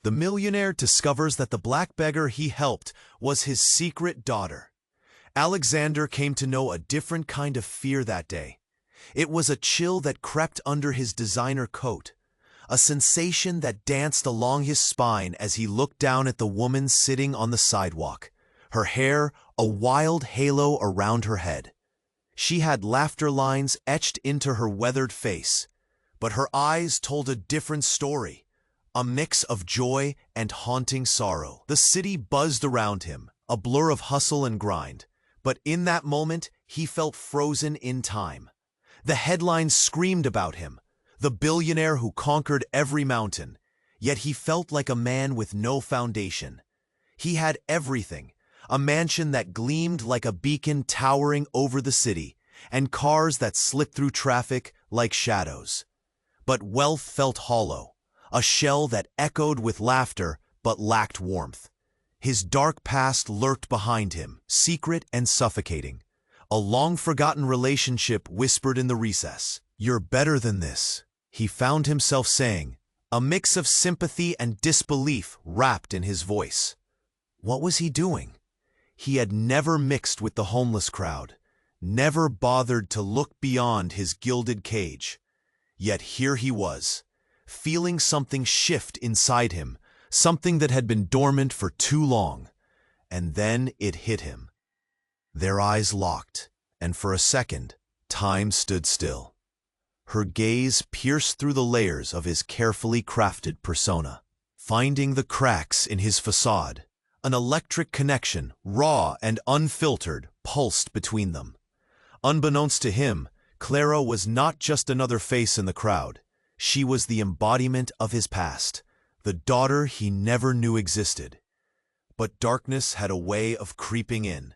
The millionaire discovers that the black beggar he helped was his secret daughter. Alexander came to know a different kind of fear that day. It was a chill that crept under his designer coat, a sensation that danced along his spine as he looked down at the woman sitting on the sidewalk, her hair a wild halo around her head. She had laughter lines etched into her weathered face, but her eyes told a different story, a mix of joy and haunting sorrow. The city buzzed around him, a blur of hustle and grind, but in that moment he felt frozen in time. The headlines screamed about him, the billionaire who conquered every mountain, yet he felt like a man with no foundation. He had everything, a mansion that gleamed like a beacon towering over the city, and cars that slipped through traffic like shadows. But wealth felt hollow, a shell that echoed with laughter but lacked warmth. His dark past lurked behind him, secret and suffocating. A long-forgotten relationship whispered in the recess. "You're better than this," he found himself saying, a mix of sympathy and disbelief wrapped in his voice. What was he doing? He had never mixed with the homeless crowd, never bothered to look beyond his gilded cage. Yet here he was, feeling something shift inside him, something that had been dormant for too long. And then it hit him. Their eyes locked, and for a second, time stood still. Her gaze pierced through the layers of his carefully crafted persona, finding the cracks in his facade. An electric connection, raw and unfiltered, pulsed between them. Unbeknownst to him, Clara was not just another face in the crowd. She was the embodiment of his past, the daughter he never knew existed. But darkness had a way of creeping in.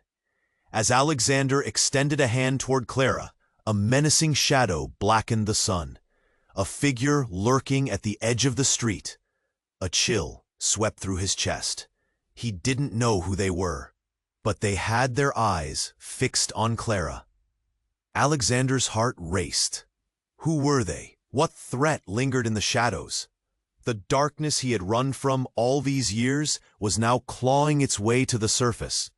As Alexander extended a hand toward Clara, a menacing shadow blackened the sun, a figure lurking at the edge of the street. A chill swept through his chest. He didn't know who they were, but they had their eyes fixed on Clara. Alexander's heart raced. Who were they? What threat lingered in the shadows? The darkness he had run from all these years was now clawing its way to the surface.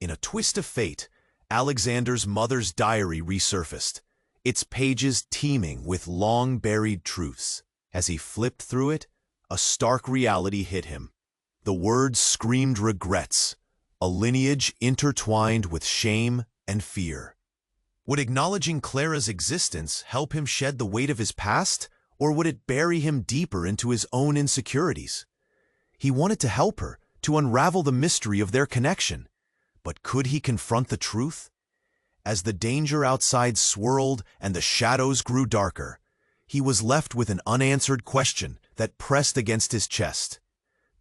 In a twist of fate, Alexander's mother's diary resurfaced, its pages teeming with long-buried truths. As he flipped through it, a stark reality hit him. The words screamed regrets, a lineage intertwined with shame and fear. Would acknowledging Clara's existence help him shed the weight of his past, or would it bury him deeper into his own insecurities? He wanted to help her, to unravel the mystery of their connection. But could he confront the truth? As the danger outside swirled and the shadows grew darker, he was left with an unanswered question that pressed against his chest.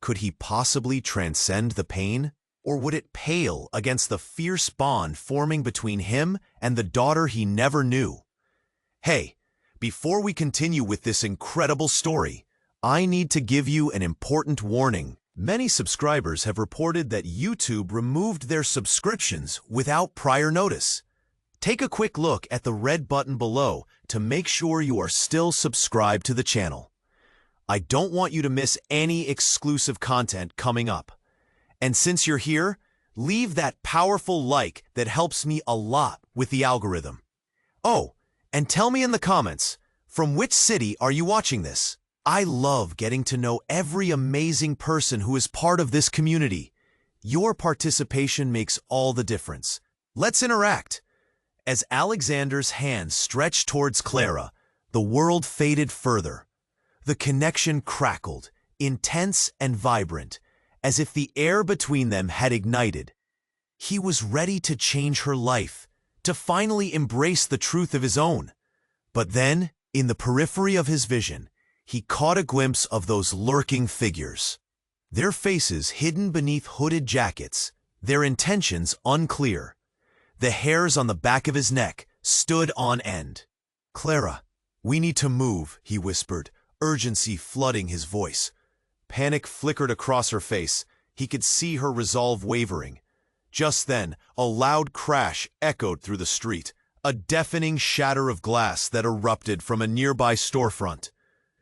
Could he possibly transcend the pain? Or would it pale against the fierce bond forming between him and the daughter he never knew? Hey, before we continue with this incredible story, I need to give you an important warning. Many subscribers have reported that YouTube removed their subscriptions without prior notice. Take a quick look at the red button below to make sure you are still subscribed to the channel. I don't want you to miss any exclusive content coming up. And since you're here, leave that powerful like that helps me a lot with the algorithm. Oh, and tell me in the comments, from which city are you watching this? I love getting to know every amazing person who is part of this community. Your participation makes all the difference. Let's interact. As Alexander's hand stretched towards Clara, the world faded further. The connection crackled, intense and vibrant, as if the air between them had ignited. He was ready to change her life, to finally embrace the truth of his own. But then, in the periphery of his vision, he caught a glimpse of those lurking figures. Their faces hidden beneath hooded jackets, their intentions unclear. The hairs on the back of his neck stood on end. "Clara, we need to move," he whispered, urgency flooding his voice. Panic flickered across her face. He could see her resolve wavering. Just then, a loud crash echoed through the street, a deafening shatter of glass that erupted from a nearby storefront.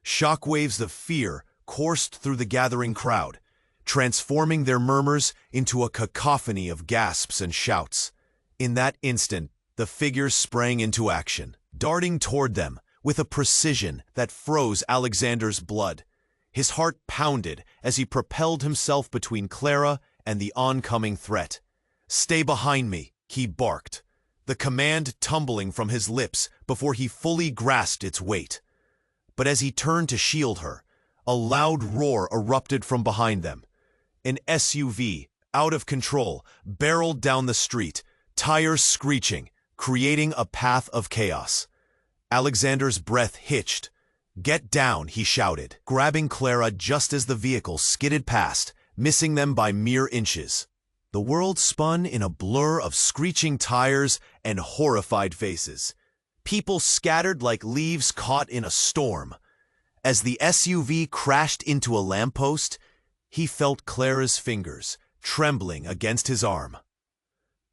Shockwaves of fear coursed through the gathering crowd, transforming their murmurs into a cacophony of gasps and shouts. In that instant, the figure sprang into action, darting toward them with a precision that froze Alexander's blood. His heart pounded as he propelled himself between Clara and the oncoming threat. "Stay behind me," he barked, the command tumbling from his lips before he fully grasped its weight. But as he turned to shield her, a loud roar erupted from behind them. An SUV, out of control, barreled down the street, tires screeching, creating a path of chaos. Alexander's breath hitched. "Get down," he shouted, grabbing Clara just as the vehicle skidded past, missing them by mere inches. The world spun in a blur of screeching tires and horrified faces. People scattered like leaves caught in a storm. As the SUV crashed into a lamppost, he felt Clara's fingers trembling against his arm.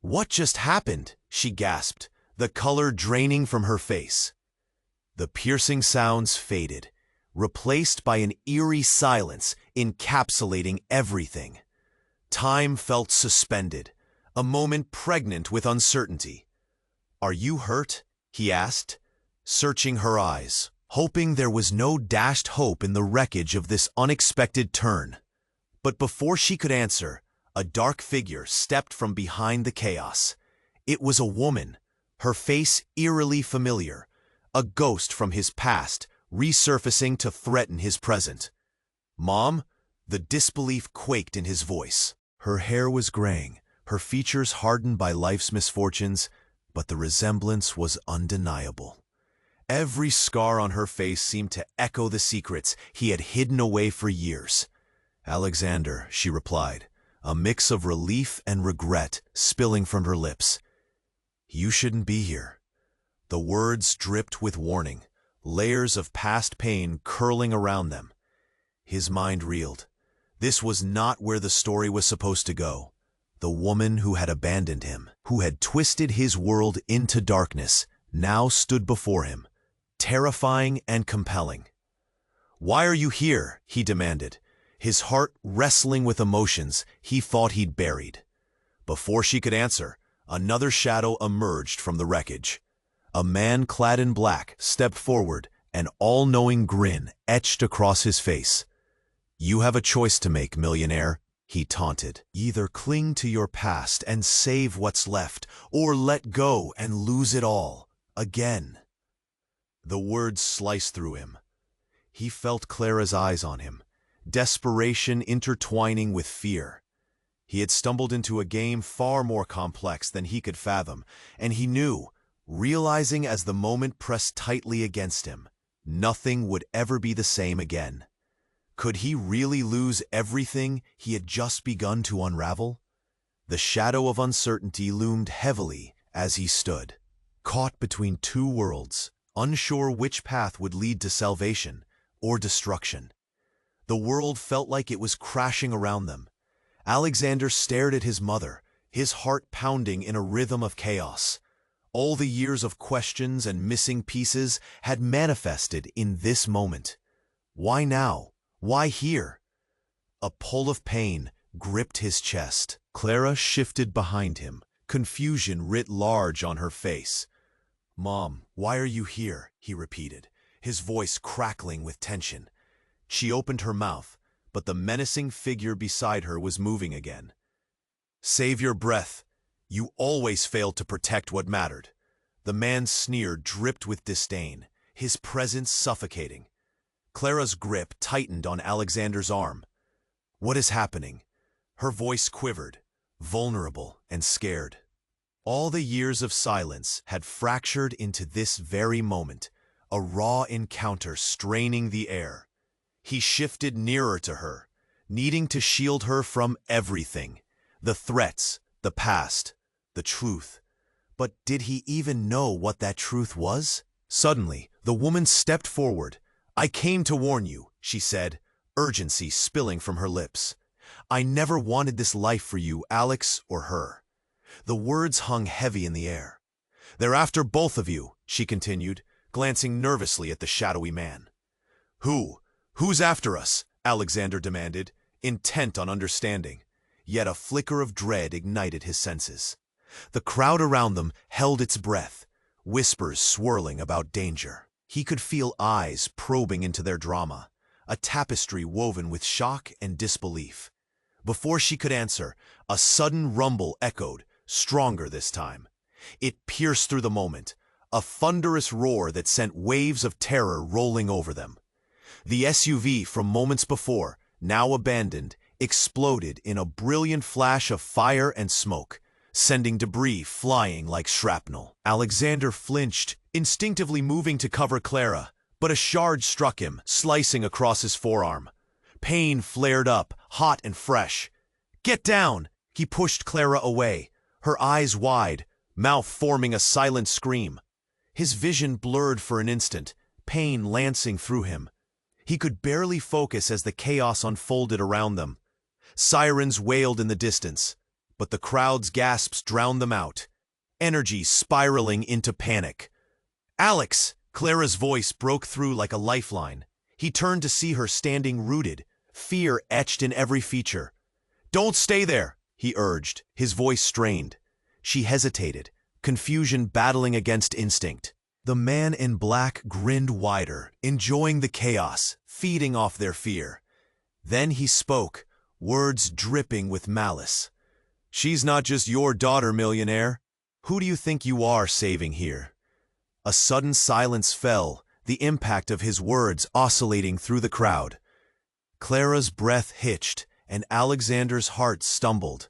"What just happened?" she gasped, the color draining from her face. The piercing sounds faded, replaced by an eerie silence encapsulating everything. Time felt suspended, a moment pregnant with uncertainty. "Are you hurt?" he asked, searching her eyes, hoping there was no dashed hope in the wreckage of this unexpected turn. But before she could answer, a dark figure stepped from behind the chaos. It was a woman, her face eerily familiar, a ghost from his past resurfacing to threaten his present. "Mom?" The disbelief quaked in his voice. Her hair was graying, her features hardened by life's misfortunes, but the resemblance was undeniable. Every scar on her face seemed to echo the secrets he had hidden away for years. "Alexander," she replied, a mix of relief and regret spilling from her lips. "You shouldn't be here." The words dripped with warning, layers of past pain curling around them. His mind reeled. This was not where the story was supposed to go. The woman who had abandoned him, who had twisted his world into darkness, now stood before him, terrifying and compelling. "Why are you here?" he demanded, his heart wrestling with emotions he thought he'd buried. Before she could answer, another shadow emerged from the wreckage. A man clad in black stepped forward, an all-knowing grin etched across his face. "You have a choice to make, millionaire," he taunted. "Either cling to your past and save what's left, or let go and lose it all, again." The words sliced through him. He felt Clara's eyes on him, desperation intertwining with fear. He had stumbled into a game far more complex than he could fathom, and he knew, realizing as the moment pressed tightly against him, nothing would ever be the same again. Could he really lose everything he had just begun to unravel? The shadow of uncertainty loomed heavily as he stood, caught between two worlds, unsure which path would lead to salvation or destruction. The world felt like it was crashing around them. Alexander stared at his mother, his heart pounding in a rhythm of chaos. All the years of questions and missing pieces had manifested in this moment. Why now? Why here? A pull of pain gripped his chest. Clara shifted behind him, confusion writ large on her face. "Mom, why are you here?" he repeated, his voice crackling with tension. She opened her mouth, but the menacing figure beside her was moving again. "Save your breath. You always failed to protect what mattered." The man's sneer dripped with disdain, his presence suffocating. Clara's grip tightened on Alexander's arm. "What is happening?" Her voice quivered, vulnerable and scared. All the years of silence had fractured into this very moment, a raw encounter straining the air. He shifted nearer to her, needing to shield her from everything, the threats, the past, the truth. But did he even know what that truth was? Suddenly, the woman stepped forward. "I came to warn you," she said, urgency spilling from her lips. "I never wanted this life for you, Alex or her." The words hung heavy in the air. "They're after both of you," she continued, glancing nervously at the shadowy man. Who's after us?" Alexander demanded, intent on understanding. Yet a flicker of dread ignited his senses. The crowd around them held its breath, whispers swirling about danger. He could feel eyes probing into their drama, a tapestry woven with shock and disbelief. Before she could answer, a sudden rumble echoed, stronger this time. It pierced through the moment, a thunderous roar that sent waves of terror rolling over them. The SUV from moments before, now abandoned, exploded in a brilliant flash of fire and smoke, sending debris flying like shrapnel. Alexander flinched, instinctively moving to cover Clara, but a shard struck him, slicing across his forearm. Pain flared up, hot and fresh. "Get down!" He pushed Clara away, her eyes wide, mouth forming a silent scream. His vision blurred for an instant, pain lancing through him. He could barely focus as the chaos unfolded around them. Sirens wailed in the distance, but the crowd's gasps drowned them out, energy spiraling into panic. "Alex!" Clara's voice broke through like a lifeline. He turned to see her standing rooted, fear etched in every feature. "Don't stay there," he urged, his voice strained. She hesitated, confusion battling against instinct. The man in black grinned wider, enjoying the chaos, feeding off their fear. Then he spoke, words dripping with malice. "She's not just your daughter, millionaire. Who do you think you are saving here?" A sudden silence fell, the impact of his words oscillating through the crowd. Clara's breath hitched, and Alexander's heart stumbled.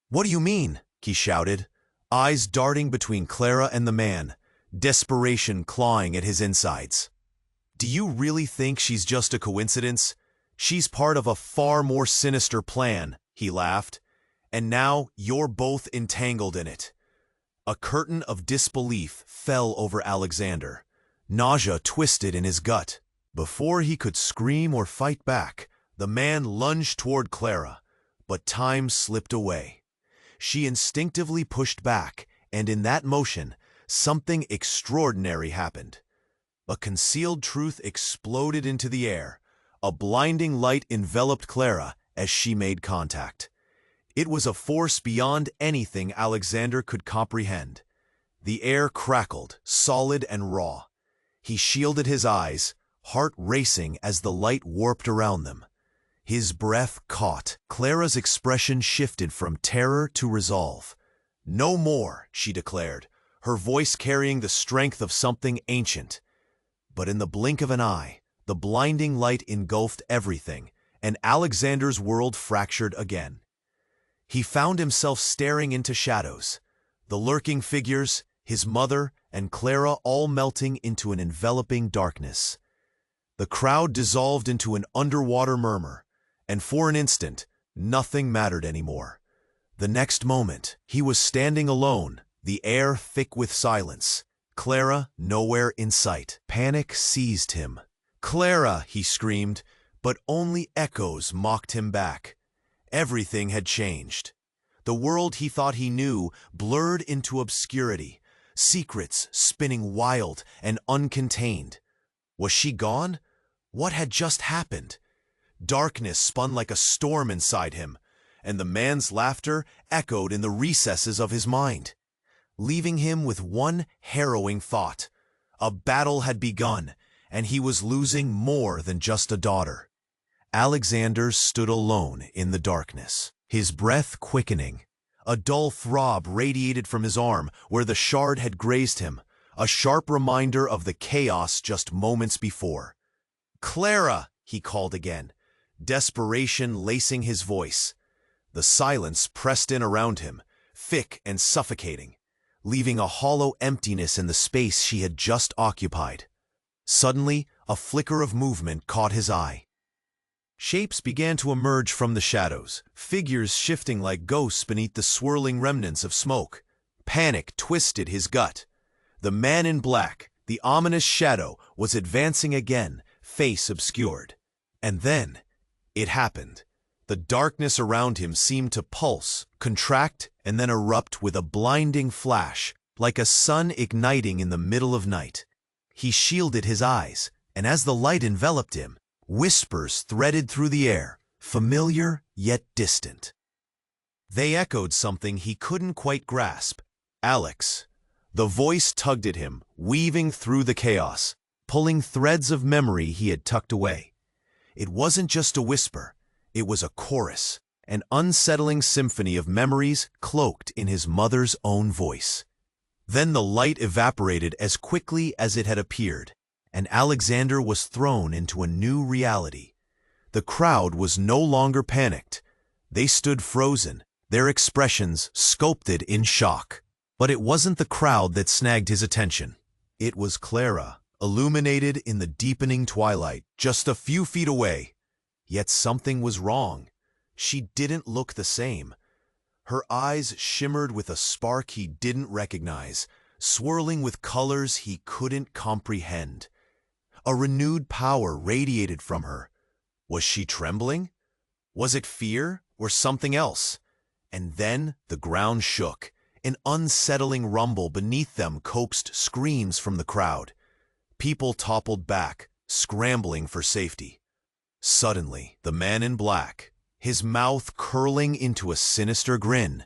"What do you mean?" he shouted, eyes darting between Clara and the man, desperation clawing at his insides. "Do you really think she's just a coincidence? She's part of a far more sinister plan," he laughed. "And now you're both entangled in it." A curtain of disbelief fell over Alexander. Nausea twisted in his gut. Before he could scream or fight back, the man lunged toward Clara, but time slipped away. She instinctively pushed back, and in that motion, something extraordinary happened. A concealed truth exploded into the air. A blinding light enveloped Clara as she made contact. It was a force beyond anything Alexander could comprehend. The air crackled, solid and raw. He shielded his eyes, heart racing as the light warped around them. His breath caught. Clara's expression shifted from terror to resolve. "No more," she declared, her voice carrying the strength of something ancient. But in the blink of an eye, the blinding light engulfed everything, and Alexander's world fractured again. He found himself staring into shadows, the lurking figures, his mother, and Clara all melting into an enveloping darkness. The crowd dissolved into an underwater murmur, and for an instant, nothing mattered anymore. The next moment, he was standing alone, the air thick with silence. Clara nowhere in sight. Panic seized him. "Clara!" he screamed, but only echoes mocked him back. Everything had changed. The world he thought he knew blurred into obscurity, secrets spinning wild and uncontained. Was she gone? What had just happened? Darkness spun like a storm inside him, and the man's laughter echoed in the recesses of his mind, leaving him with one harrowing thought. A battle had begun, and he was losing more than just a daughter. Alexander stood alone in the darkness, his breath quickening. A dull throb radiated from his arm where the shard had grazed him, a sharp reminder of the chaos just moments before. "Clara!" he called again, desperation lacing his voice. The silence pressed in around him, thick and suffocating, leaving a hollow emptiness in the space she had just occupied. Suddenly, a flicker of movement caught his eye. Shapes began to emerge from the shadows, figures shifting like ghosts beneath the swirling remnants of smoke. Panic twisted his gut. The man in black, the ominous shadow, was advancing again, face obscured. And then, it happened. The darkness around him seemed to pulse, contract, and then erupt with a blinding flash, like a sun igniting in the middle of night. He shielded his eyes, and as the light enveloped him, Whispers threaded through the air, familiar yet distant. They echoed something he couldn't quite grasp. Alex. The voice tugged at him, weaving through the chaos, pulling threads of memory he had tucked away. It wasn't just a whisper, it was a chorus, an unsettling symphony of memories cloaked in his mother's own voice. Then the light evaporated as quickly as it had appeared, and Alexander was thrown into a new reality. The crowd was no longer panicked. They stood frozen, their expressions sculpted in shock. But it wasn't the crowd that snagged his attention. It was Clara, illuminated in the deepening twilight, just a few feet away. Yet something was wrong. She didn't look the same. Her eyes shimmered with a spark he didn't recognize, swirling with colors he couldn't comprehend. A renewed power radiated from her. Was she trembling? Was it fear or something else? And then the ground shook. An unsettling rumble beneath them coaxed screams from the crowd. People toppled back, scrambling for safety. Suddenly, the man in black, his mouth curling into a sinister grin,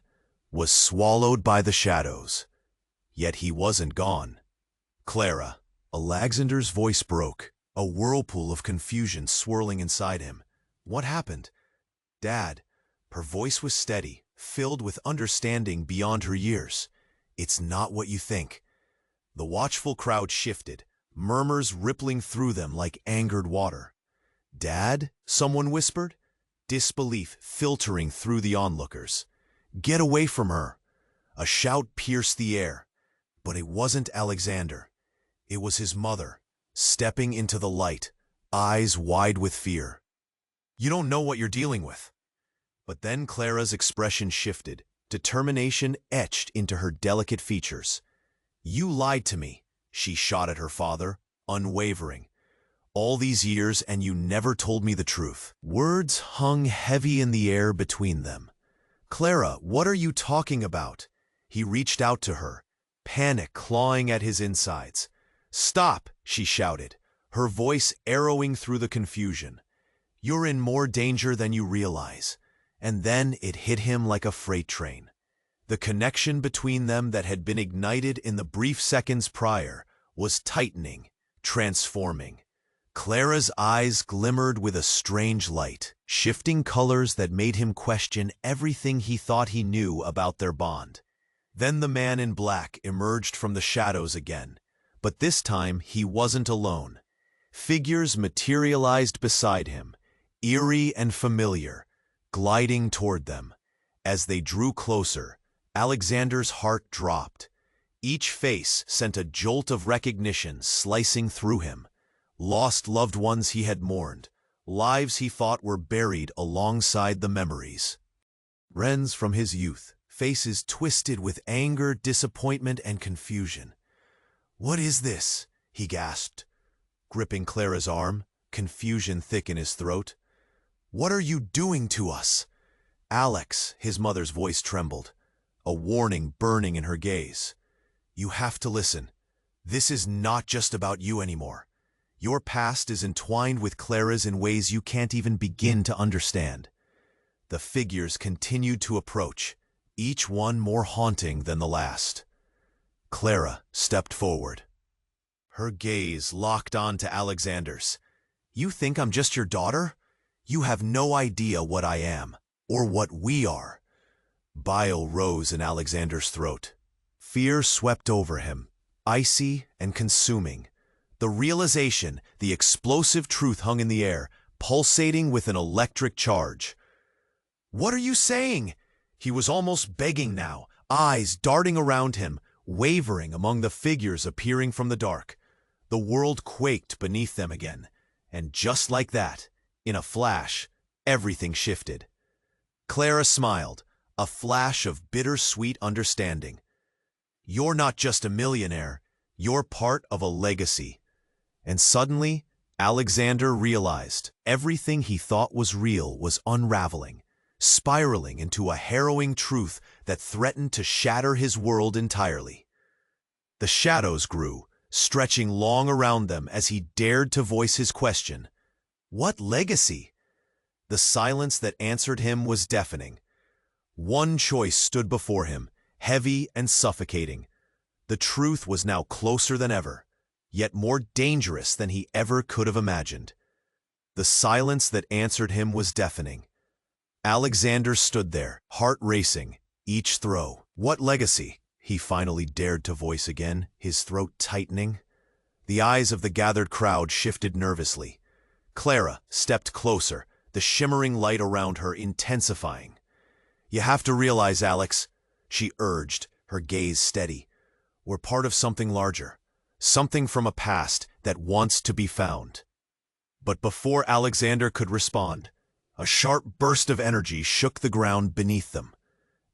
was swallowed by the shadows. Yet he wasn't gone. Clara. Alexander's voice broke, a whirlpool of confusion swirling inside him. What happened? Dad. Her voice was steady, filled with understanding beyond her years. It's not what you think. The watchful crowd shifted, murmurs rippling through them like angered water. Dad? Someone whispered, disbelief filtering through the onlookers. Get away from her! A shout pierced the air, but it wasn't Alexander. It was his mother, stepping into the light, eyes wide with fear. You don't know what you're dealing with. But then Clara's expression shifted, determination etched into her delicate features. You lied to me, she shot at her father, unwavering. All these years and you never told me the truth. Words hung heavy in the air between them. Clara, what are you talking about? He reached out to her, panic clawing at his insides. Stop, she shouted, her voice arrowing through the confusion. You're in more danger than you realize. And then it hit him like a freight train. The connection between them that had been ignited in the brief seconds prior was tightening, transforming. Clara's eyes glimmered with a strange light, shifting colors that made him question everything he thought he knew about their bond. Then the man in black emerged from the shadows again, but this time he wasn't alone. Figures materialized beside him, eerie and familiar, gliding toward them. As they drew closer, Alexander's heart dropped. Each face sent a jolt of recognition slicing through him. Lost loved ones he had mourned, lives he thought were buried alongside the memories. Friends from his youth, faces twisted with anger, disappointment, and confusion. What is this? He gasped, gripping Clara's arm, confusion thick in his throat. What are you doing to us? Alex, his mother's voice trembled, a warning burning in her gaze. You have to listen. This is not just about you anymore. Your past is entwined with Clara's in ways you can't even begin to understand. The figures continued to approach, each one more haunting than the last. Clara stepped forward. Her gaze locked on to Alexander's. You think I'm just your daughter? You have no idea what I am, or what we are. Bile rose in Alexander's throat. Fear swept over him, icy and consuming. The realization, the explosive truth hung in the air, pulsating with an electric charge. What are you saying? He was almost begging now, eyes darting around him, wavering among the figures appearing from the dark. The world quaked beneath them again, and just like that, in a flash, everything shifted. Clara smiled, a flash of bittersweet understanding. You're not just a millionaire, you're part of a legacy. And suddenly, Alexander realized everything he thought was real was unraveling, spiraling into a harrowing truth that threatened to shatter his world entirely. The shadows grew, stretching long around them as he dared to voice his question. What legacy? The silence that answered him was deafening. One choice stood before him, heavy and suffocating. The truth was now closer than ever, yet more dangerous than he ever could have imagined. The silence that answered him was deafening. Alexander stood there, heart racing, each throw. What legacy? He finally dared to voice again, his throat tightening. The eyes of the gathered crowd shifted nervously. Clara stepped closer, the shimmering light around her intensifying. "You have to realize, Alex," she urged, her gaze steady. "We're part of something larger, something from a past that wants to be found." But before Alexander could respond, a sharp burst of energy shook the ground beneath them.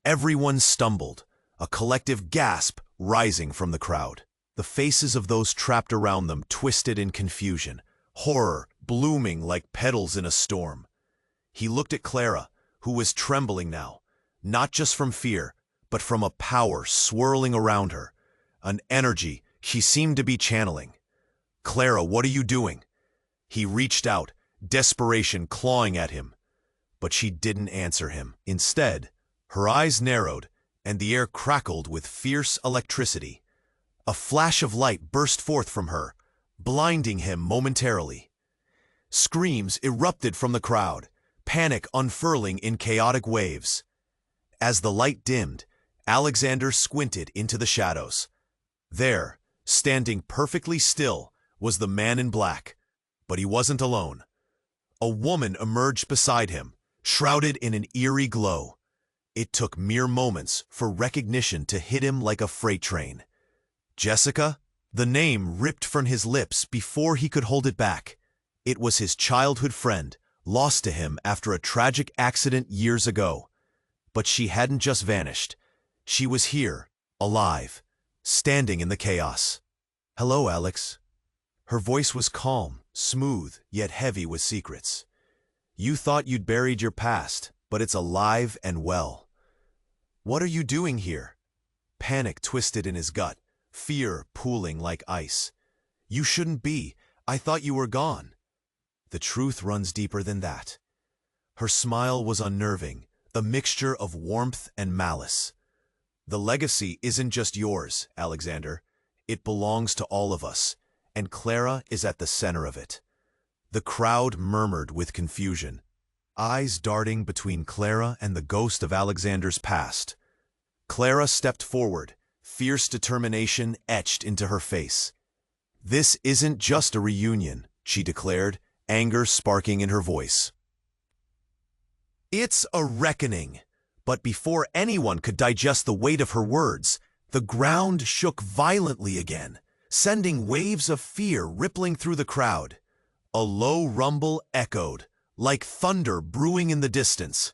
Everyone stumbled, a collective gasp rising from the crowd. The faces of those trapped around them twisted in confusion, horror blooming like petals in a storm. He looked at Clara, who was trembling now, not just from fear, but from a power swirling around her, an energy she seemed to be channeling. "Clara, what are you doing?" He reached out, desperation clawing at him. But she didn't answer him. Instead, her eyes narrowed, and the air crackled with fierce electricity. A flash of light burst forth from her, blinding him momentarily. Screams erupted from the crowd, panic unfurling in chaotic waves. As the light dimmed, Alexander squinted into the shadows. There, standing perfectly still, was the man in black. But he wasn't alone. A woman emerged beside him, shrouded in an eerie glow. It took mere moments for recognition to hit him like a freight train. Jessica? The name ripped from his lips before he could hold it back. It was his childhood friend, lost to him after a tragic accident years ago. But she hadn't just vanished. She was here, alive, standing in the chaos. "Hello, Alex." Her voice was calm, smooth, yet heavy with secrets. "You thought you'd buried your past, but it's alive and well." "What are you doing here?" Panic twisted in his gut, fear pooling like ice. "You shouldn't be. I thought you were gone." "The truth runs deeper than that." Her smile was unnerving, a mixture of warmth and malice. "The legacy isn't just yours, Alexander. It belongs to all of us, and Clara is at the center of it." The crowd murmured with confusion, eyes darting between Clara and the ghost of Alexander's past. Clara stepped forward, fierce determination etched into her face. "This isn't just a reunion," she declared, anger sparking in her voice. "It's a reckoning." But before anyone could digest the weight of her words, the ground shook violently again, sending waves of fear rippling through the crowd. A low rumble echoed, like thunder brewing in the distance.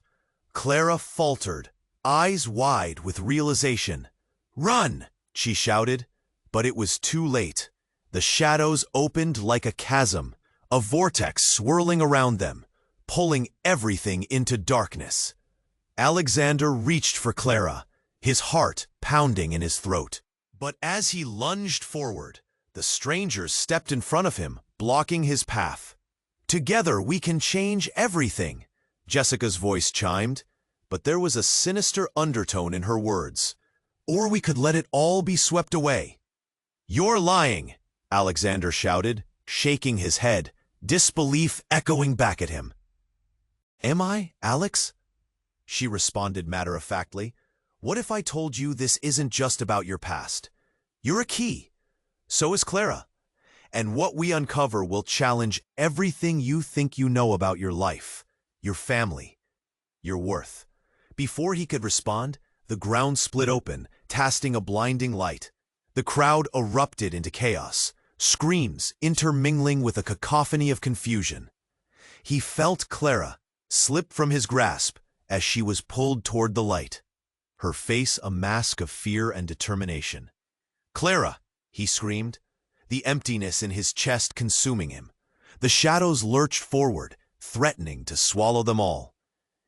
Clara faltered, eyes wide with realization. "Run!" she shouted, but it was too late. The shadows opened like a chasm, a vortex swirling around them, pulling everything into darkness. Alexander reached for Clara, his heart pounding in his throat. But as he lunged forward, the strangers stepped in front of him, blocking his path. "Together we can change everything," Jessica's voice chimed, but there was a sinister undertone in her words. "Or we could let it all be swept away." "You're lying," Alexander shouted, shaking his head, disbelief echoing back at him. "Am I, Alex?" She responded matter-of-factly. "What if I told you this isn't just about your past? You're a key. So is Clara. And what we uncover will challenge everything you think you know about your life, your family, your worth." Before he could respond, the ground split open, casting a blinding light. The crowd erupted into chaos, screams intermingling with a cacophony of confusion. He felt Clara slip from his grasp as she was pulled toward the light, her face a mask of fear and determination. "Clara!" he screamed, the emptiness in his chest consuming him. The shadows lurched forward, threatening to swallow them all.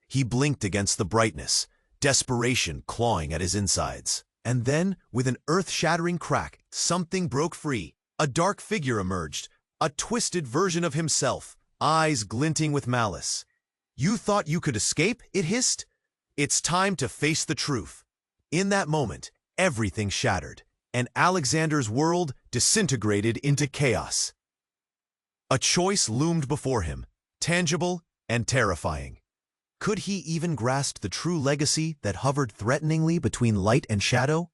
He blinked against the brightness, desperation clawing at his insides. And then, with an earth-shattering crack, something broke free. A dark figure emerged, a twisted version of himself, eyes glinting with malice. "You thought you could escape?" it hissed. "It's time to face the truth." In that moment, everything shattered, and Alexander's world disintegrated into chaos. A choice loomed before him, tangible and terrifying. Could he even grasp the true legacy that hovered threateningly between light and shadow?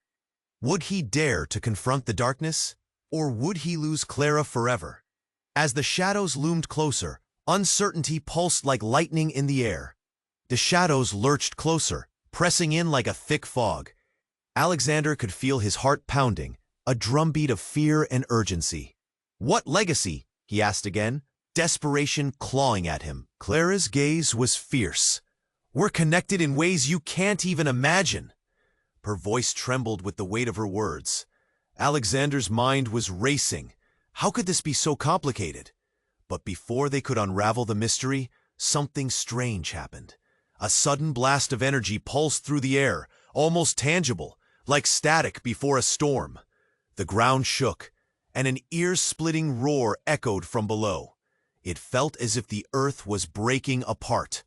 Would he dare to confront the darkness? Or would he lose Clara forever? As the shadows loomed closer, uncertainty pulsed like lightning in the air. The shadows lurched closer, pressing in like a thick fog. Alexander could feel his heart pounding, a drumbeat of fear and urgency. "What legacy?" he asked again, desperation clawing at him. Clara's gaze was fierce. "We're connected in ways you can't even imagine." Her voice trembled with the weight of her words. Alexander's mind was racing. How could this be so complicated? But before they could unravel the mystery, something strange happened. A sudden blast of energy pulsed through the air, almost tangible, like static before a storm. The ground shook, and an ear-splitting roar echoed from below. It felt as if the earth was breaking apart.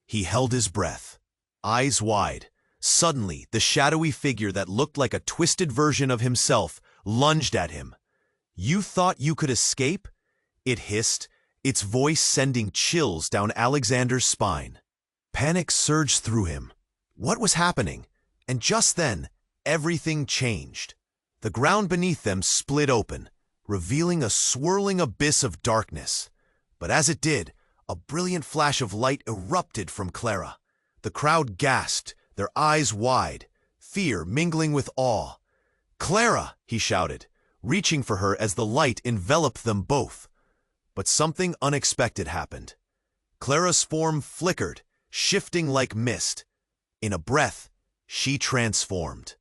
He held his breath, eyes wide. Suddenly, the shadowy figure that looked like a twisted version of himself lunged at him. "You thought you could escape?" it hissed, its voice sending chills down Alexander's spine. Panic surged through him. What was happening? And just then, everything changed. The ground beneath them split open, revealing a swirling abyss of darkness. But as it did, a brilliant flash of light erupted from Clara. The crowd gasped, their eyes wide, fear mingling with awe. "Clara!" he shouted, reaching for her as the light enveloped them both. But something unexpected happened. Clara's form flickered, shifting like mist. In a breath, she transformed.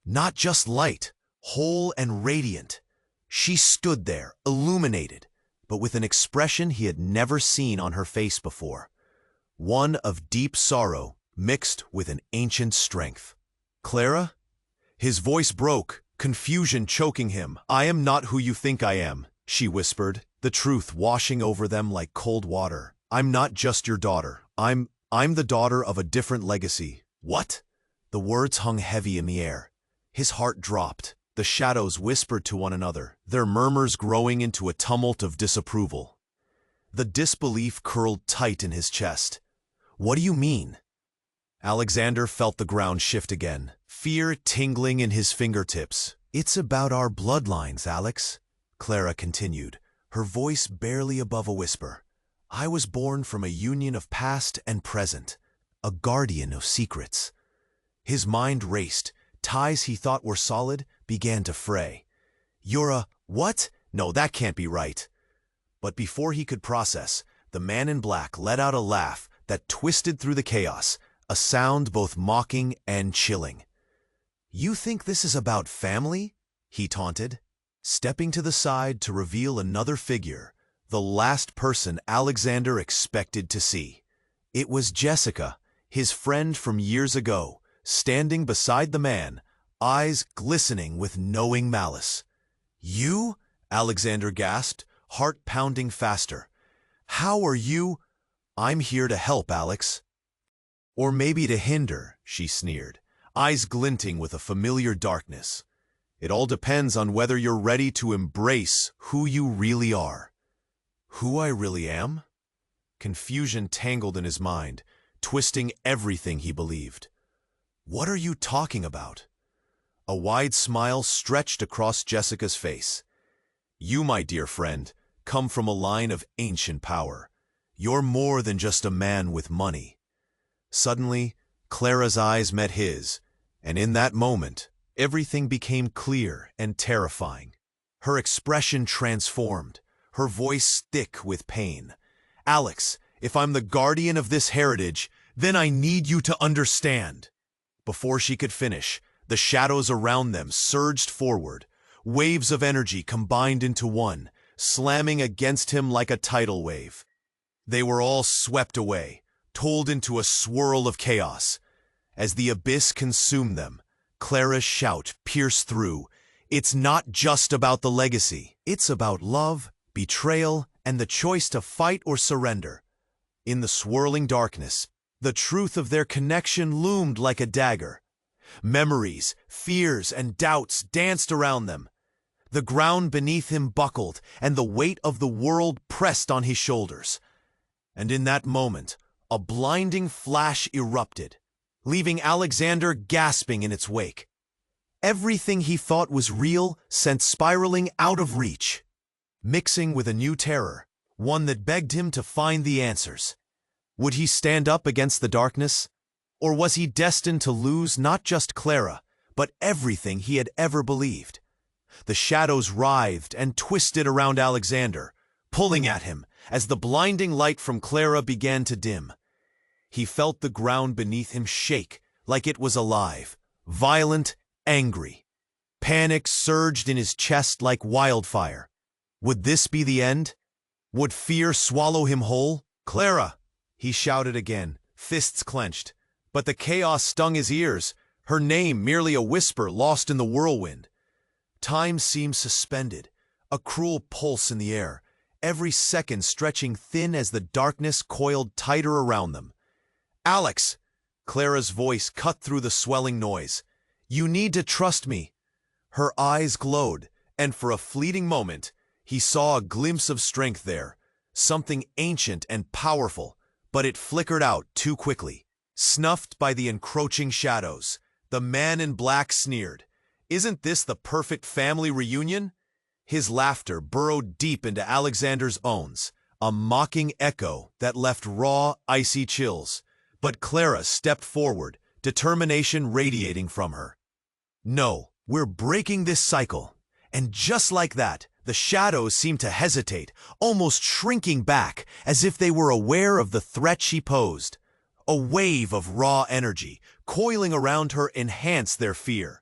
Not just light, whole and radiant. She stood there, illuminated, but with an expression he had never seen on her face before. One of deep sorrow mixed with an ancient strength. "Clara?" His voice broke, confusion choking him. "I am not who you think I am," she whispered, the truth washing over them like cold water. "I'm not just your daughter. I'm the daughter of a different legacy." "What?" The words hung heavy in the air. His heart dropped. The shadows whispered to one another, their murmurs growing into a tumult of disapproval. The disbelief curled tight in his chest. "What do you mean?" Alexander felt the ground shift again, fear tingling in his fingertips. "It's about our bloodlines, Alex," Clara continued, her voice barely above a whisper. "I was born from a union of past and present, a guardian of secrets." His mind raced. Ties he thought were solid began to fray. "You're a what? No, that can't be right." But before he could process, the man in black let out a laugh that twisted through the chaos, a sound both mocking and chilling. "You think this is about family?" he taunted, stepping to the side to reveal another figure, the last person Alexander expected to see. It was Jessica, his friend from years ago, standing beside the man, eyes glistening with knowing malice. "You?" Alexander gasped, heart pounding faster. "How are you?" "I'm here to help, Alex." "Or maybe to hinder," she sneered, eyes glinting with a familiar darkness. "It all depends on whether you're ready to embrace who you really are." Who I really am? Confusion tangled in his mind, twisting everything he believed. "What are you talking about?" A wide smile stretched across Jessica's face. "You, my dear friend, come from a line of ancient power. You're more than just a man with money." Suddenly, Clara's eyes met his, and in that moment, everything became clear and terrifying. Her expression transformed, her voice thick with pain. "Alex, if I'm the guardian of this heritage, then I need you to understand." Before she could finish, the shadows around them surged forward, waves of energy combined into one, slamming against him like a tidal wave. They were all swept away, told into a swirl of chaos. As the abyss consumed them, Clara's shout pierced through. "It's not just about the legacy. It's about love, betrayal, and the choice to fight or surrender. In the swirling darkness, the truth of their connection loomed like a dagger. Memories, fears, and doubts danced around them. The ground beneath him buckled, and the weight of the world pressed on his shoulders. And in that moment, a blinding flash erupted, leaving Alexander gasping in its wake. Everything he thought was real sent spiraling out of reach, mixing with a new terror, one that begged him to find the answers. Would he stand up against the darkness? Or was he destined to lose not just Clara, but everything he had ever believed? The shadows writhed and twisted around Alexander, pulling at him as the blinding light from Clara began to dim. He felt the ground beneath him shake like it was alive, violent, angry. Panic surged in his chest like wildfire. Would this be the end? Would fear swallow him whole? "Clara!" he shouted again, fists clenched. But the chaos stung his ears, her name merely a whisper lost in the whirlwind. Time seemed suspended, a cruel pulse in the air, every second stretching thin as the darkness coiled tighter around them. "Alex!" Clara's voice cut through the swelling noise. "You need to trust me." Her eyes glowed, and for a fleeting moment, he saw a glimpse of strength there, something ancient and powerful, but it flickered out too quickly. Snuffed by the encroaching shadows, the man in black sneered. "Isn't this the perfect family reunion?" His laughter burrowed deep into Alexander's owns, a mocking echo that left raw, icy chills. But Clara stepped forward, determination radiating from her. "No, we're breaking this cycle." And just like that, the shadows seemed to hesitate, almost shrinking back, as if they were aware of the threat she posed. A wave of raw energy, coiling around her, enhanced their fear.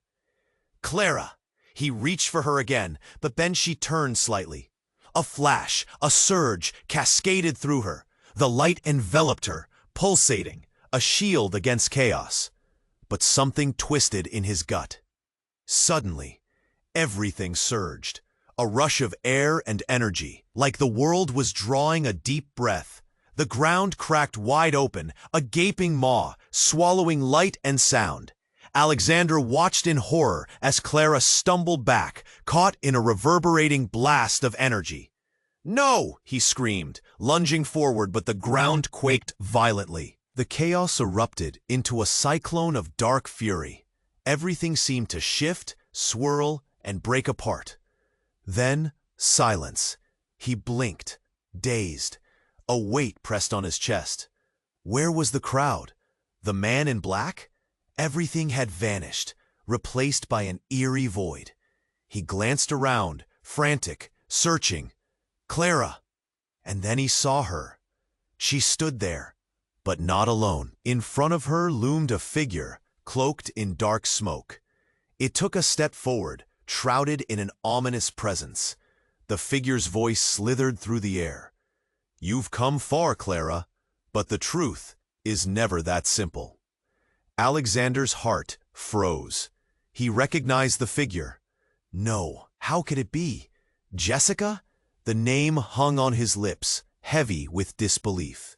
"Clara!" He reached for her again, but then she turned slightly. A flash, a surge, cascaded through her. The light enveloped her, pulsating, a shield against chaos. But something twisted in his gut. Suddenly, everything surged. A rush of air and energy, like the world was drawing a deep breath. The ground cracked wide open, a gaping maw, swallowing light and sound. Alexander watched in horror as Clara stumbled back, caught in a reverberating blast of energy. "No!" he screamed, lunging forward, but the ground quaked violently. The chaos erupted into a cyclone of dark fury. Everything seemed to shift, swirl, and break apart. Then, silence. He blinked, dazed. A weight pressed on his chest. Where was the crowd? The man in black? Everything had vanished, replaced by an eerie void. He glanced around, frantic, searching. "Clara!" And then he saw her. She stood there, but not alone. In front of her loomed a figure, cloaked in dark smoke. It took a step forward, shrouded in an ominous presence. The figure's voice slithered through the air. "You've come far, Clara, but the truth is never that simple." Alexander's heart froze. He recognized the figure. No, how could it be? Jessica? The name hung on his lips, heavy with disbelief.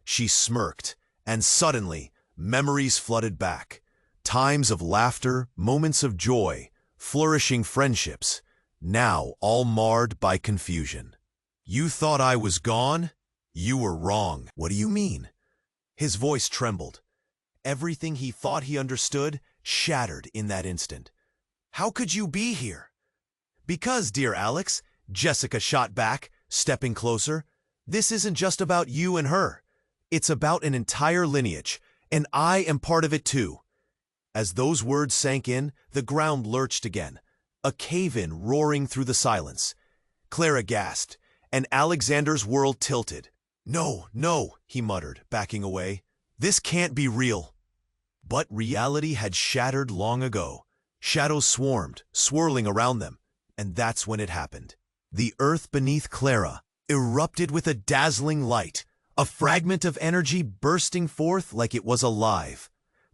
She smirked, and suddenly, memories flooded back. Times of laughter, moments of joy, flourishing friendships, now all marred by confusion. "You thought I was gone? You were wrong." "What do you mean?" His voice trembled. Everything he thought he understood shattered in that instant. "How could you be here?" "Because, dear Alex," Jessica shot back, stepping closer, "this isn't just about you and her. It's about an entire lineage, and I am part of it too." As those words sank in, the ground lurched again, a cave-in roaring through the silence. Clara gasped, and Alexander's world tilted. "No, no," he muttered, backing away. "This can't be real." But reality had shattered long ago. Shadows swarmed, swirling around them, and that's when it happened. The earth beneath Clara erupted with a dazzling light, a fragment of energy bursting forth like it was alive.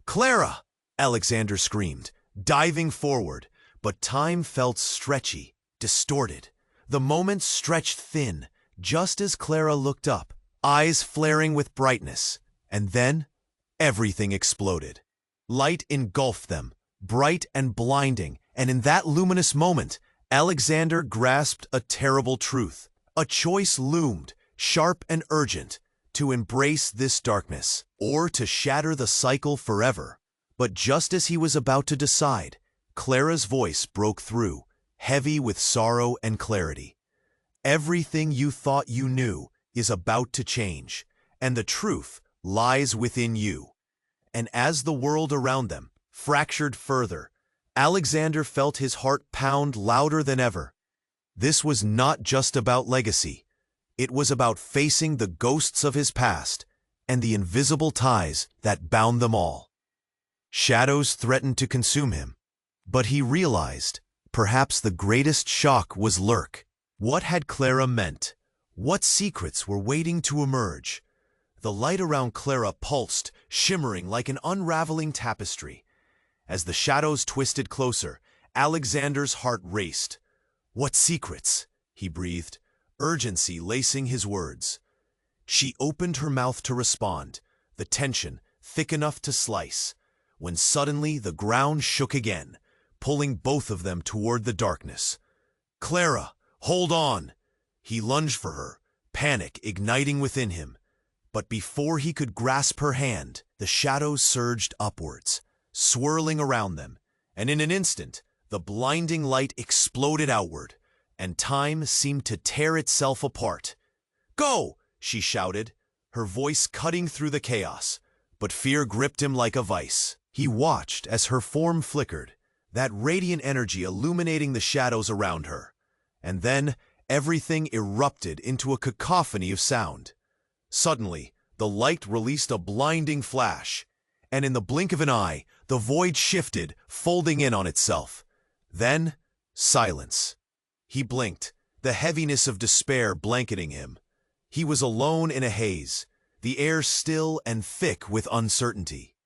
"Clara!" Alexander screamed, diving forward, but time felt stretchy, distorted. The moment stretched thin, just as Clara looked up, eyes flaring with brightness, and then everything exploded. Light engulfed them, bright and blinding, and in that luminous moment, Alexander grasped a terrible truth. A choice loomed, sharp and urgent, to embrace this darkness, or to shatter the cycle forever. But just as he was about to decide, Clara's voice broke through, heavy with sorrow and clarity. Everything you thought you knew is about to change, and the truth lies within you. And as the world around them fractured further, Alexander felt his heart pound louder than ever. This was not just about legacy. It was about facing the ghosts of his past and the invisible ties that bound them all. Shadows threatened to consume him, but he realized perhaps the greatest shock was lurk. What had Clara meant? What secrets were waiting to emerge? The light around Clara pulsed, shimmering like an unraveling tapestry. As the shadows twisted closer, Alexander's heart raced. "What secrets?" he breathed, urgency lacing his words. She opened her mouth to respond, the tension thick enough to slice, when suddenly the ground shook again, pulling both of them toward the darkness. "Clara, hold on!" He lunged for her, panic igniting within him. But before he could grasp her hand, the shadows surged upwards, swirling around them, and in an instant, the blinding light exploded outward, and time seemed to tear itself apart. "Go!" she shouted, her voice cutting through the chaos, but fear gripped him like a vice. He watched as her form flickered, that radiant energy illuminating the shadows around her, and then everything erupted into a cacophony of sound. Suddenly, the light released a blinding flash, and in the blink of an eye, the void shifted, folding in on itself. Then, silence. He blinked, the heaviness of despair blanketing him. He was alone in a haze, the air still and thick with uncertainty.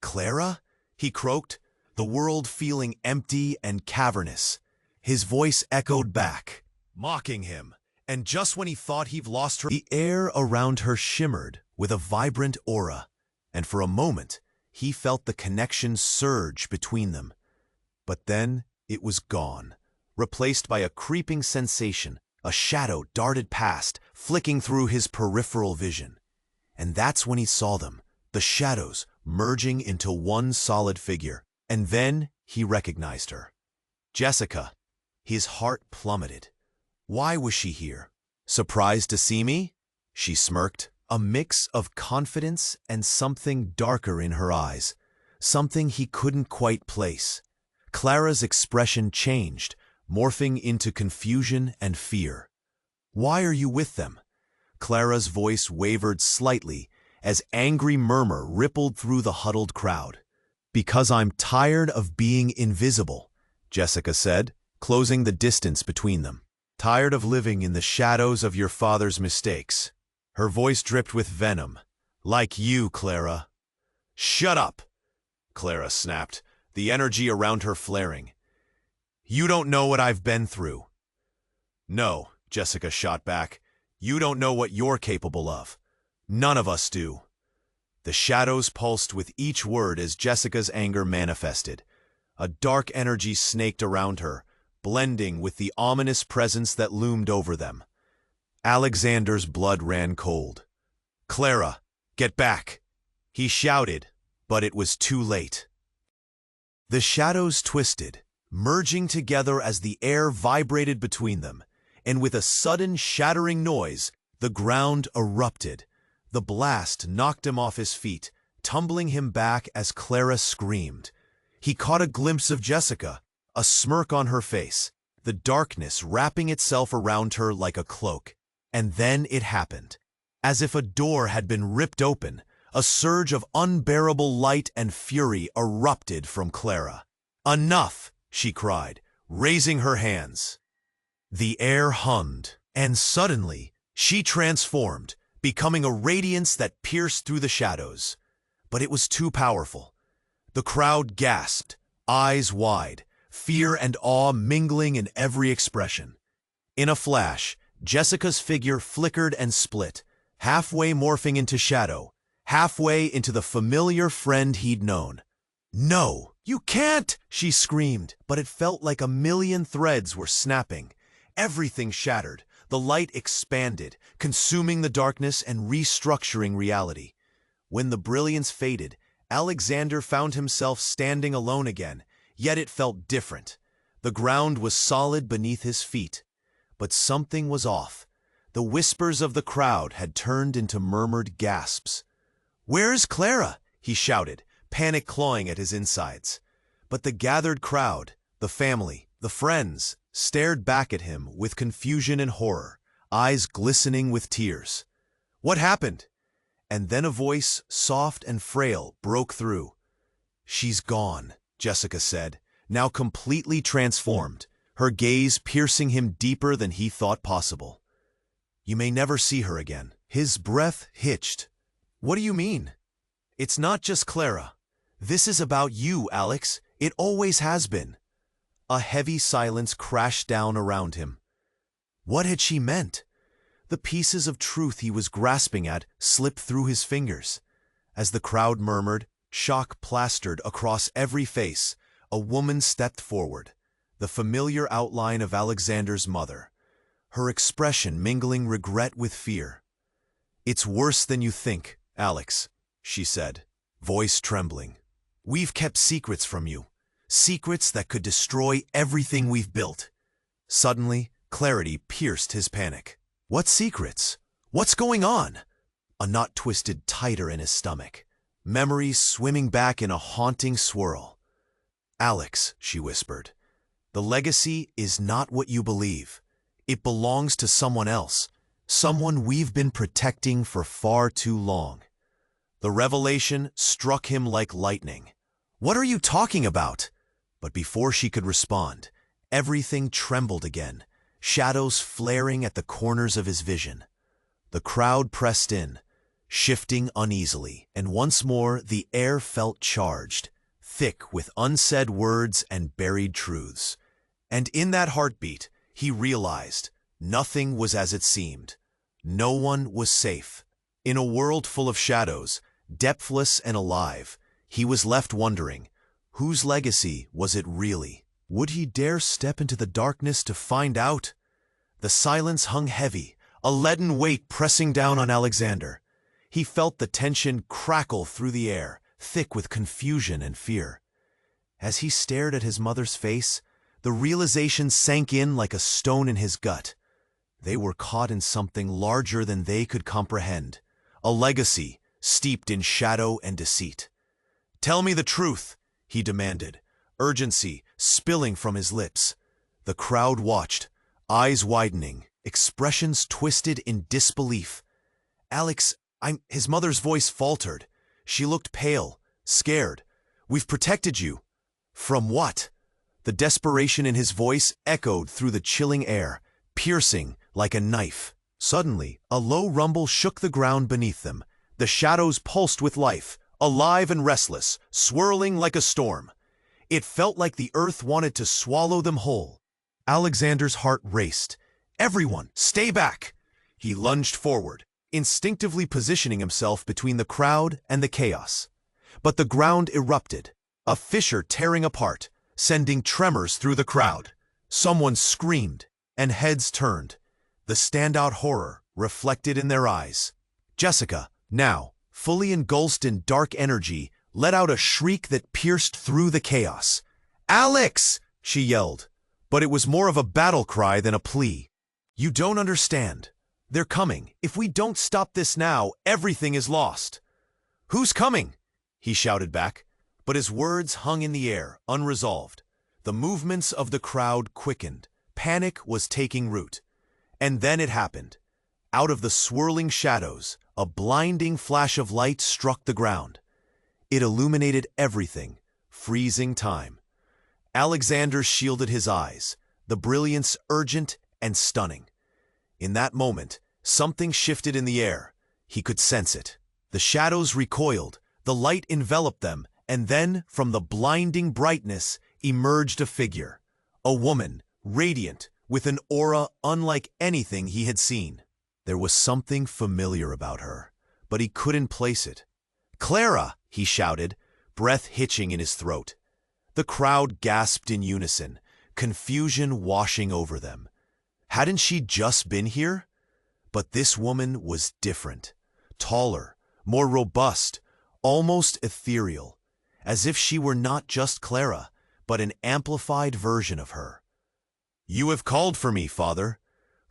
"Clara?" he croaked, the world feeling empty and cavernous. His voice echoed back, mocking him, and just when he thought he'd lost her, the air around her shimmered with a vibrant aura, and for a moment he felt the connection surge between them. But then it was gone, replaced by a creeping sensation. A shadow darted past, flicking through his peripheral vision. And that's when he saw them, the shadows merging into one solid figure. And then he recognized her. Jessica. His heart plummeted. Why was she here? Surprised to see me? She smirked, a mix of confidence and something darker in her eyes, something he couldn't quite place. Clara's expression changed, morphing into confusion and fear. "Why are you with them?" Clara's voice wavered slightly as angry murmur rippled through the huddled crowd. "Because I'm tired of being invisible," Jessica said, closing the distance between them. "Tired of living in the shadows of your father's mistakes." Her voice dripped with venom. "Like you, Clara." "Shut up!" Clara snapped, the energy around her flaring. "You don't know what I've been through." "No," Jessica shot back. "You don't know what you're capable of. None of us do." The shadows pulsed with each word as Jessica's anger manifested. A dark energy snaked around her, blending with the ominous presence that loomed over them. Alexander's blood ran cold. "Clara, get back!" he shouted, but it was too late. The shadows twisted, merging together as the air vibrated between them, and with a sudden shattering noise, the ground erupted. The blast knocked him off his feet, tumbling him back as Clara screamed. He caught a glimpse of Jessica, a smirk on her face, the darkness wrapping itself around her like a cloak. And then it happened. As if a door had been ripped open, a surge of unbearable light and fury erupted from Clara. "Enough!" she cried, raising her hands. The air hummed, and suddenly she transformed, becoming a radiance that pierced through the shadows. But it was too powerful. The crowd gasped, eyes wide, fear and awe mingling in every expression. In a flash, Jessica's figure flickered and split, halfway morphing into shadow, halfway into the familiar friend he'd known. "No, you can't!" she screamed, but it felt like a million threads were snapping. Everything shattered, the light expanded, consuming the darkness and restructuring reality. When the brilliance faded, Alexander found himself standing alone again, yet it felt different. The ground was solid beneath his feet. But something was off. The whispers of the crowd had turned into murmured gasps. "Where's Clara?" he shouted, panic clawing at his insides. But the gathered crowd, the family, the friends, stared back at him with confusion and horror, eyes glistening with tears. "What happened?" And then a voice, soft and frail, broke through. "She's gone," Jessica said, now completely transformed, her gaze piercing him deeper than he thought possible. "You may never see her again." His breath hitched. "What do you mean?" "It's not just Clara. This is about you, Alex. It always has been." A heavy silence crashed down around him. What had she meant? The pieces of truth he was grasping at slipped through his fingers. As the crowd murmured, shock plastered across every face, a woman stepped forward, the familiar outline of Alexander's mother, her expression mingling regret with fear. "It's worse than you think, Alex," she said, voice trembling. "We've kept secrets from you, secrets that could destroy everything we've built." Suddenly, clarity pierced his panic. "What secrets? What's going on?" A knot twisted tighter in his stomach, memories swimming back in a haunting swirl. "Alex," she whispered, "the legacy is not what you believe. It belongs to someone else, someone we've been protecting for far too long." The revelation struck him like lightning. "What are you talking about?" But before she could respond, everything trembled again, shadows flaring at the corners of his vision. The crowd pressed in, shifting uneasily, and once more the air felt charged, thick with unsaid words and buried truths. And in that heartbeat, he realized nothing was as it seemed. No one was safe. In a world full of shadows, depthless and alive, he was left wondering, whose legacy was it really? Would he dare step into the darkness to find out? The silence hung heavy, a leaden weight pressing down on Alexander. He felt the tension crackle through the air, thick with confusion and fear. As he stared at his mother's face, the realization sank in like a stone in his gut. They were caught in something larger than they could comprehend, a legacy steeped in shadow and deceit. "Tell me the truth," he demanded, urgency spilling from his lips. The crowd watched, eyes widening, expressions twisted in disbelief. "Alex, His mother's voice faltered. She looked pale, scared. "We've protected you." "From what?" The desperation in his voice echoed through the chilling air, piercing like a knife. Suddenly, a low rumble shook the ground beneath them. The shadows pulsed with life, alive and restless, swirling like a storm. It felt like the earth wanted to swallow them whole. Alexander's heart raced. "Everyone, stay back!" He lunged forward, instinctively positioning himself between the crowd and the chaos. But the ground erupted, a fissure tearing apart, sending tremors through the crowd. Someone screamed, and heads turned, the standout horror reflected in their eyes. Jessica, now, fully engulfed in dark energy, let out a shriek that pierced through the chaos. "Alex!" she yelled, but it was more of a battle cry than a plea. "You don't understand. They're coming. If we don't stop this now, everything is lost." "Who's coming?" he shouted back, but his words hung in the air, unresolved. The movements of the crowd quickened. Panic was taking root. And then it happened. Out of the swirling shadows, a blinding flash of light struck the ground. It illuminated everything, freezing time. Alexander shielded his eyes, the brilliance urgent and stunning. In that moment, something shifted in the air. He could sense it. The shadows recoiled, the light enveloped them, and then, from the blinding brightness, emerged a figure. A woman, radiant, with an aura unlike anything he had seen. There was something familiar about her, but he couldn't place it. "Clara!" he shouted, breath hitching in his throat. The crowd gasped in unison, confusion washing over them. Hadn't she just been here? But this woman was different, taller, more robust, almost ethereal, as if she were not just Clara, but an amplified version of her. "You have called for me, Father."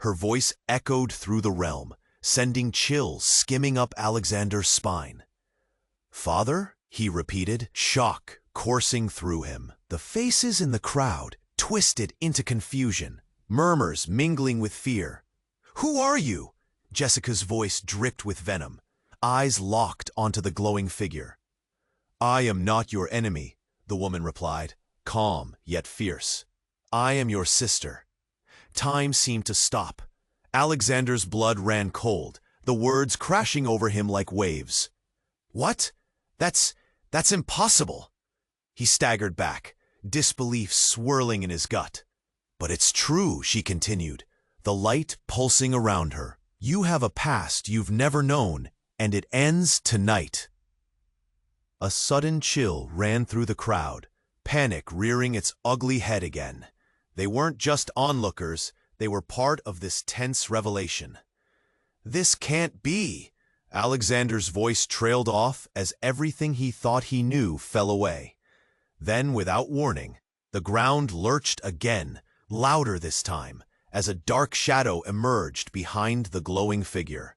Her voice echoed through the realm, sending chills skimming up Alexander's spine. "Father?" he repeated, shock coursing through him. The faces in the crowd twisted into confusion, murmurs mingling with fear. "Who are you?" Jessica's voice dripped with venom, eyes locked onto the glowing figure. "I am not your enemy," the woman replied, calm yet fierce. "I am your sister." Time seemed to stop. Alexander's blood ran cold, the words crashing over him like waves. "What? That's impossible." He staggered back, disbelief swirling in his gut. "But it's true," she continued, the light pulsing around her. "You have a past you've never known, and it ends tonight." A sudden chill ran through the crowd, panic rearing its ugly head again. They weren't just onlookers, they were part of this tense revelation. "This can't be!" Alexander's voice trailed off as everything he thought he knew fell away. Then, without warning, the ground lurched again, louder this time, as a dark shadow emerged behind the glowing figure.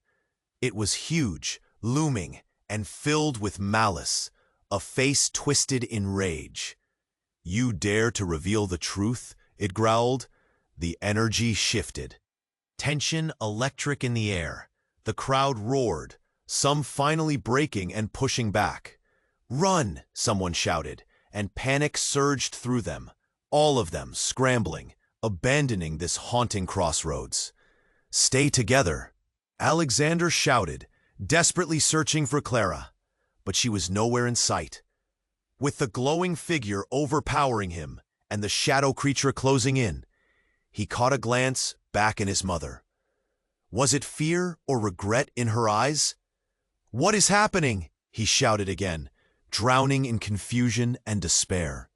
It was huge, looming, and filled with malice, a face twisted in rage. "You dare to reveal the truth?" it growled. The energy shifted. Tension electric in the air. The crowd roared, some finally breaking and pushing back. "Run!" someone shouted, and panic surged through them, all of them scrambling, abandoning this haunting crossroads. "Stay together!" Alexander shouted, desperately searching for Clara, but she was nowhere in sight. With the glowing figure overpowering him and the shadow creature closing in, he caught a glance back in his mother. Was it fear or regret in her eyes? "What is happening?" he shouted again, drowning in confusion and despair.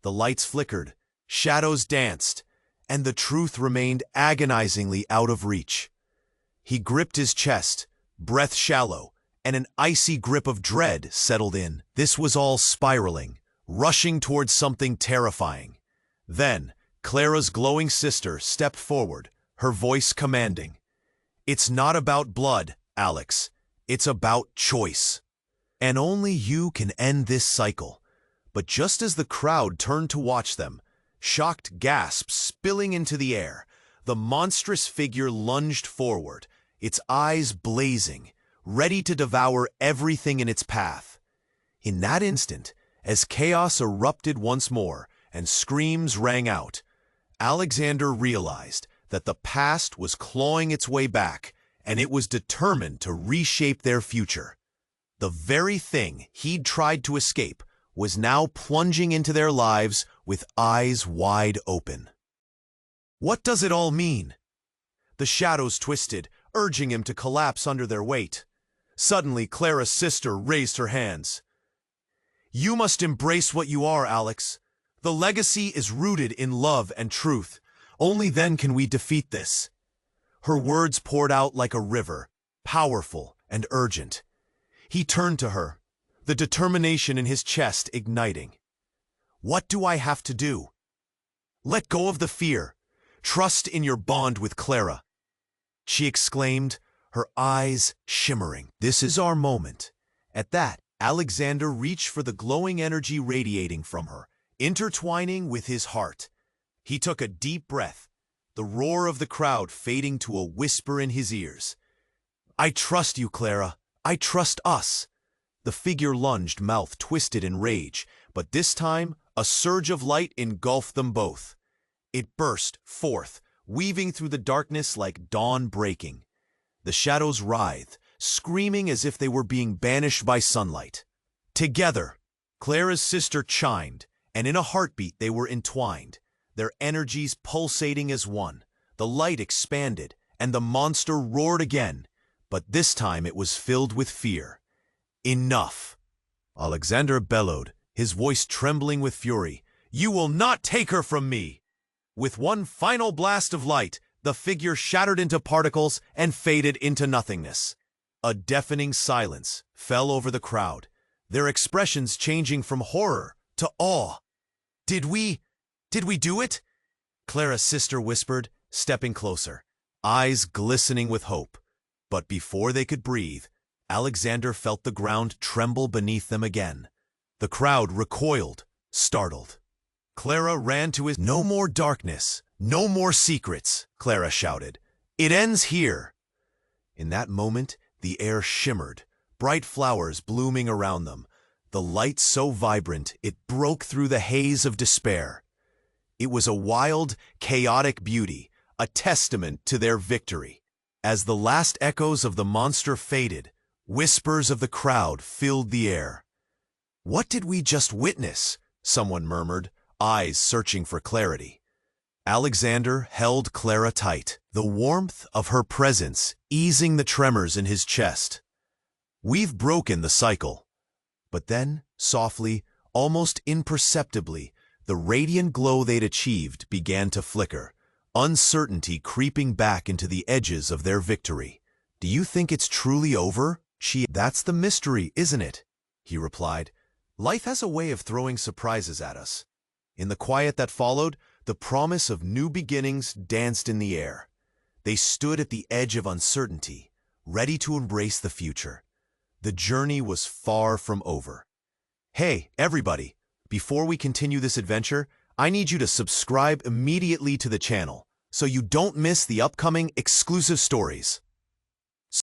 The lights flickered, shadows danced, and the truth remained agonizingly out of reach. He gripped his chest, breath shallow, and an icy grip of dread settled in. This was all spiraling, rushing towards something terrifying. Then, Clara's glowing sister stepped forward, her voice commanding. "It's not about blood, Alex. It's about choice. And only you can end this cycle." But just as the crowd turned to watch them, shocked gasps spilling into the air, the monstrous figure lunged forward, its eyes blazing, ready to devour everything in its path. In that instant, as chaos erupted once more and screams rang out, Alexander realized that the past was clawing its way back, and it was determined to reshape their future. The very thing he'd tried to escape was now plunging into their lives with eyes wide open. What does it all mean? The shadows twisted, urging him to collapse under their weight. Suddenly, Clara's sister raised her hands. "You must embrace what you are, Alex. The legacy is rooted in love and truth. Only then can we defeat this." Her words poured out like a river, powerful and urgent. He turned to her, the determination in his chest igniting. "What do I have to do?" "Let go of the fear. Trust in your bond with Clara," she exclaimed, her eyes shimmering. "This is our moment." At that, Alexander reached for the glowing energy radiating from her, intertwining with his heart. He took a deep breath, the roar of the crowd fading to a whisper in his ears. "I trust you, Clara. I trust us." The figure lunged, mouth twisted in rage, but this time a surge of light engulfed them both. It burst forth, weaving through the darkness like dawn breaking. The shadows writhed, screaming as if they were being banished by sunlight. Together, Clara's sister chimed, and in a heartbeat they were entwined. their energies pulsating as one. The light expanded, and the monster roared again, but this time it was filled with fear. "Enough!" Alexander bellowed, his voice trembling with fury. "You will not take her from me!" With one final blast of light, the figure shattered into particles and faded into nothingness. A deafening silence fell over the crowd, their expressions changing from horror to awe. Did we do it?" Clara's sister whispered, stepping closer, eyes glistening with hope. But before they could breathe, Alexander felt the ground tremble beneath them again. The crowd recoiled, startled. Clara ran to his— "No more darkness, no more secrets," Clara shouted. "It ends here." In that moment, the air shimmered, bright flowers blooming around them, the light so vibrant it broke through the haze of despair. It was a wild, chaotic beauty, a testament to their victory. As the last echoes of the monster faded, whispers of the crowd filled the air. "What did we just witness?" someone murmured, eyes searching for clarity. Alexander held Clara tight, the warmth of her presence easing the tremors in his chest. "We've broken the cycle." But then, softly, almost imperceptibly, the radiant glow they'd achieved began to flicker, uncertainty creeping back into the edges of their victory. "Do you think it's truly over?" "That's the mystery, isn't it?" he replied. "Life has a way of throwing surprises at us." In the quiet that followed, the promise of new beginnings danced in the air. They stood at the edge of uncertainty, ready to embrace the future. The journey was far from over. Hey, everybody! Before we continue this adventure, I need you to subscribe immediately to the channel so you don't miss the upcoming exclusive stories.